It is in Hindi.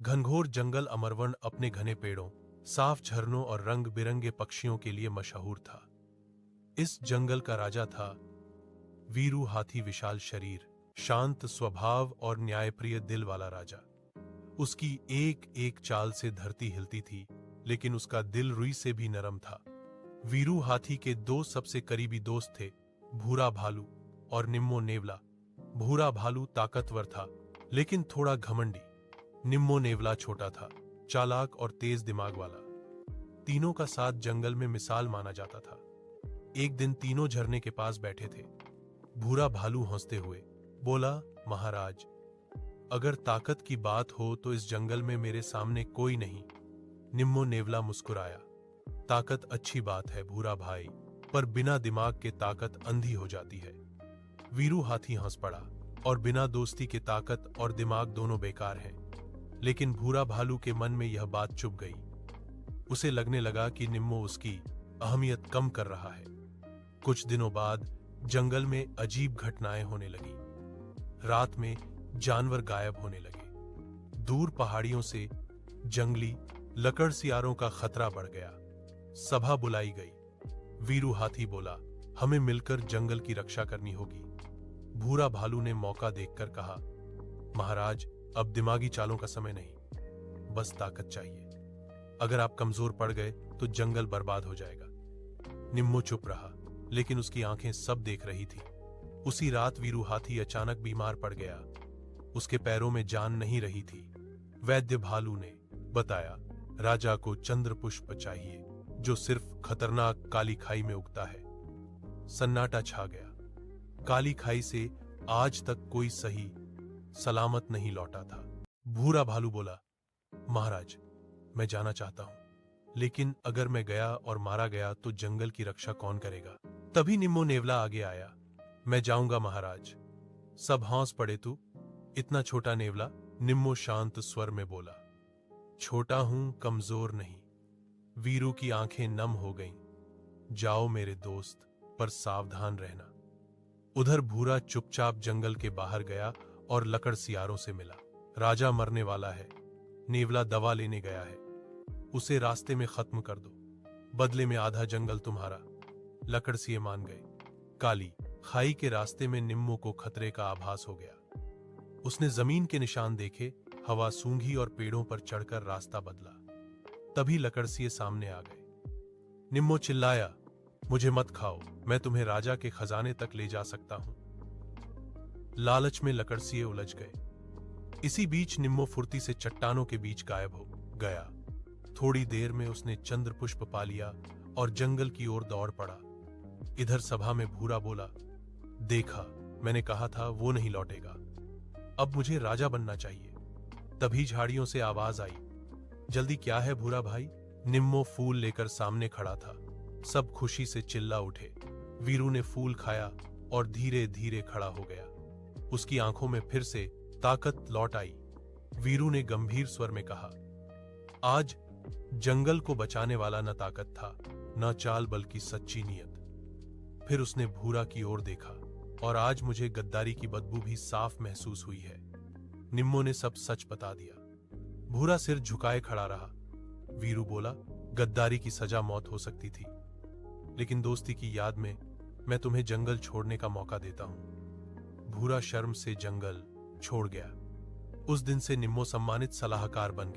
घनघोर जंगल अमरवर्ण अपने घने पेड़ों, साफ झरनों और रंग बिरंगे पक्षियों के लिए मशहूर था। इस जंगल का राजा था वीरू हाथी, विशाल शरीर, शांत स्वभाव और न्यायप्रिय दिल वाला राजा। उसकी एक एक चाल से धरती हिलती थी, लेकिन उसका दिल रुई से भी नरम था। वीरू हाथी के दो सबसे करीबी दोस्त थे, भूरा भालू और निम्मो नेवला। भूरा भालू ताकतवर था, लेकिन थोड़ा घमंडी। निम्मो नेवला छोटा था, चालाक और तेज दिमाग वाला। तीनों का साथ जंगल में मिसाल माना जाता था। एक दिन तीनों झरने के पास बैठे थे। भूरा भालू हंसते हुए बोला, महाराज, अगर ताकत की बात हो तो इस जंगल में मेरे सामने कोई नहीं। निम्मो नेवला मुस्कुराया, ताकत अच्छी बात है भूरा भाई, पर बिना दिमाग के ताकत अंधी हो जाती है। वीरू हाथी हंस पड़ा, और बिना दोस्ती के ताकत और दिमाग दोनों बेकार हैं। लेकिन भूरा भालू के मन में यह बात चुभ गई। उसे लगने लगा कि निम्मो उसकी अहमियत कम कर रहा है। कुछ दिनों बाद जंगल में अजीब घटनाएं होने लगी। रात में जानवर गायब होने लगे। दूर पहाड़ियों से जंगली लकड़सियारों का खतरा बढ़ गया। सभा बुलाई गई। वीरू हाथी बोला, हमें मिलकर जंगल की रक्षा करनी होगी। भूरा भालू ने मौका देखकर कहा, महाराज, अब दिमागी चालों का समय नहीं, बस ताकत चाहिए। अगर आप कमजोर पड़ गए तो जंगल बर्बाद हो जाएगा। निम्मो चुप रहा, लेकिन उसकी आंखें सब देख रही थी। उसी रात वीरू हाथी अचानक बीमार पड़ गया। उसके पैरों में जान नहीं रही थी। वैद्य भालू ने बताया, राजा को चंद्र पुष्प चाहिए, जो सिर्फ खतरनाक काली खाई में उगता है। सन्नाटा छा गया। काली खाई से आज तक कोई सही सलामत नहीं लौटा था। भूरा भालू बोला, महाराज, मैं जाना चाहता हूं, लेकिन अगर मैं गया और मारा गया तो जंगल की रक्षा कौन करेगा? तभी निम्मो नेवला आगे आया। मैं जाऊंगा महाराज। सब हौस पड़े। तू इतना छोटा नेवला? निम्मो शांत स्वर में बोला, छोटा हूं, कमजोर नहीं। वीरू की आंखें नम हो गईं। जाओ मेरे दोस्त, पर सावधान रहना। उधर भूरा चुपचाप जंगल के बाहर गया और लकड़सियारों से मिला। राजा मरने वाला है, नेवला दवा लेने गया है, उसे रास्ते में खत्म कर दो, बदले में आधा जंगल तुम्हारा। लकड़सिए मान गए। काली खाई के रास्ते में निम्मो को खतरे का आभास हो गया। उसने जमीन के निशान देखे, हवा सूंघी और पेड़ों पर चढ़कर रास्ता बदला। तभी लकड़सिए सामने आ गए। निम्मो चिल्लाया, मुझे मत खाओ, मैं तुम्हें राजा के खजाने तक ले जा सकता हूं। लालच में लकड़सिए उलझ गए। इसी बीच निम्मो फुर्ती से चट्टानों के बीच गायब हो गया। थोड़ी देर में उसने चंद्र पुष्प पा लिया और जंगल की ओर दौड़ पड़ा। इधर सभा में भूरा बोला, देखा, मैंने कहा था वो नहीं लौटेगा। अब मुझे राजा बनना चाहिए। तभी झाड़ियों से आवाज आई, जल्दी क्या है भूरा भाई? निम्मो फूल लेकर सामने खड़ा था। सब खुशी से चिल्ला उठे। वीरू ने फूल खाया और धीरे धीरे खड़ा हो गया। उसकी आंखों में फिर से ताकत लौट आई। वीरू ने गंभीर स्वर में कहा, आज जंगल को बचाने वाला न ताकत था, न चाल, बल्कि सच्ची नीयत। फिर उसने भूरा की ओर देखा, और आज मुझे गद्दारी की बदबू भी साफ महसूस हुई है। निम्मो ने सब सच बता दिया। भूरा सिर झुकाए खड़ा रहा। वीरू बोला, गद्दारी की सजा मौत हो सकती थी, लेकिन दोस्ती की याद में मैं तुम्हें जंगल छोड़ने का मौका देता हूं। भूरा शर्म से जंगल छोड़ गया। उस दिन से निम्मो सम्मानित सलाहकार बन गया।